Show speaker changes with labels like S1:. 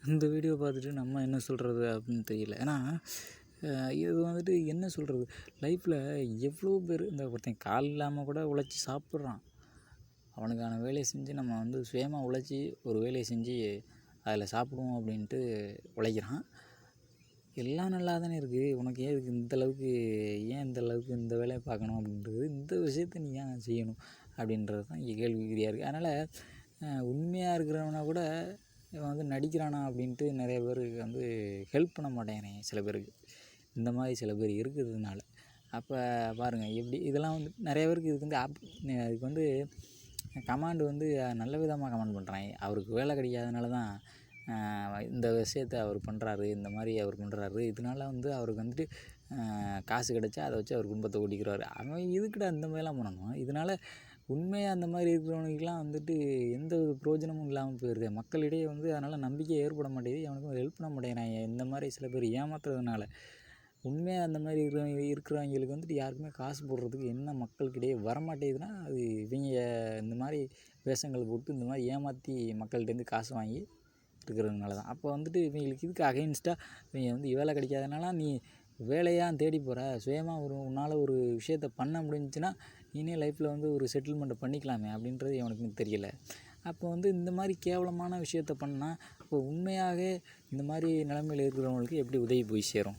S1: இந்த வீடியோ பார்த்துட்டு நம்ம என்ன சொல்கிறது அப்படின்னு தெரியல. ஏன்னா இது வந்துட்டு என்ன சொல்கிறது, லைஃப்பில் எவ்வளோ பேர் இந்த ஒருத்தன் கால் இல்லாமல் கூட உழைச்சி சாப்பிட்றான். அவனுக்கான வேலையை செஞ்சு நம்ம வந்து சுயமாக உழைச்சி ஒரு வேலையை செஞ்சு அதில் சாப்பிடுவோம் அப்படின்ட்டு உழைக்கிறான். எல்லாம் நல்லா தானே இருக்குது, உனக்கு ஏன் இதுக்கு இந்த அளவுக்கு இந்த வேலையை பார்க்கணும் அப்படின்றது, இந்த விஷயத்த நீ ஏன் செய்யணும் அப்படின்றது தான் இங்கே கேள்விக்குறியாக இருக்குது. அதனால் உண்மையாக இருக்கிறவனா கூட இவன் வந்து நடிக்கிறானா அப்படின்ட்டு நிறைய பேருக்கு வந்து ஹெல்ப் பண்ண மாட்டேங்கிறாங்க சில பேருக்கு. இந்த மாதிரி சில பேர் இருக்கிறதுனால அப்போ பாருங்கள் எப்படி இதெல்லாம் வந்து நிறைய பேருக்கு இதுக்கு வந்து இதுக்கு வந்து கமாண்டு வந்து நல்ல விதமாக கமெண்ட் பண்ணுறாங்க. அவருக்கு வேலை கிடைக்காதனால தான் இந்த விஷயத்த அவர் பண்ணுறாரு, இந்த மாதிரி அவர் பண்ணுறாரு, இதனால வந்து அவருக்கு வந்துட்டு காசு கிடைச்சா அதை வச்சு அவர் குடும்பத்தை ஓட்டிக்கிறாரு. அவன் இதுக்கிட்ட அந்த மாதிரிலாம் பண்ணணும். இதனால் உண்மையாக அந்த மாதிரி இருக்கிறவனுக்கெலாம் வந்துட்டு எந்த ஒரு பிரயோஜனமும் இல்லாமல் போயிடுது. மக்களிடையே வந்து அதனால் நம்பிக்கை ஏற்பட மாட்டேங்குது. அவனுக்கும் ஹெல்ப் பண்ண மாட்டேங்கிறாங்க. இந்த மாதிரி சில பேர் ஏமாத்துறதுனால உண்மையாக அந்த மாதிரி இருக்கிறவங்களுக்கு வந்துட்டு யாருக்குமே காசு போடுறதுக்கு என்ன மக்களுக்கிடையே வரமாட்டேங்குதுன்னா அது இவங்க இந்த மாதிரி வேஷங்கள் போட்டு இந்த மாதிரி ஏமாற்றி மக்கள்கிட்டேருந்து காசு வாங்கி இருக்கிறதுனால தான். அப்போ வந்துட்டு இவங்களுக்கு இதுக்கு அகைன்ஸ்டாக இவங்க வந்து வேலை கிடைக்காதனால நீ வேலையாக தேடி போகிற, சுயமாக உன்னால் ஒரு விஷயத்த பண்ண முடிஞ்சுன்னா நீனே லைஃப்பில் வந்து ஒரு செட்டில்மெண்ட்டை பண்ணிக்கலாமே அப்படின்றது எனக்கு தெரியல. அப்போ வந்து இந்த மாதிரி கேவலமான விஷயத்த பண்ணால் இப்போ உண்மையாக இந்த மாதிரி நிலைமையில் இருக்கிறவங்களுக்கு எப்படி உதவி போய் சேரும்?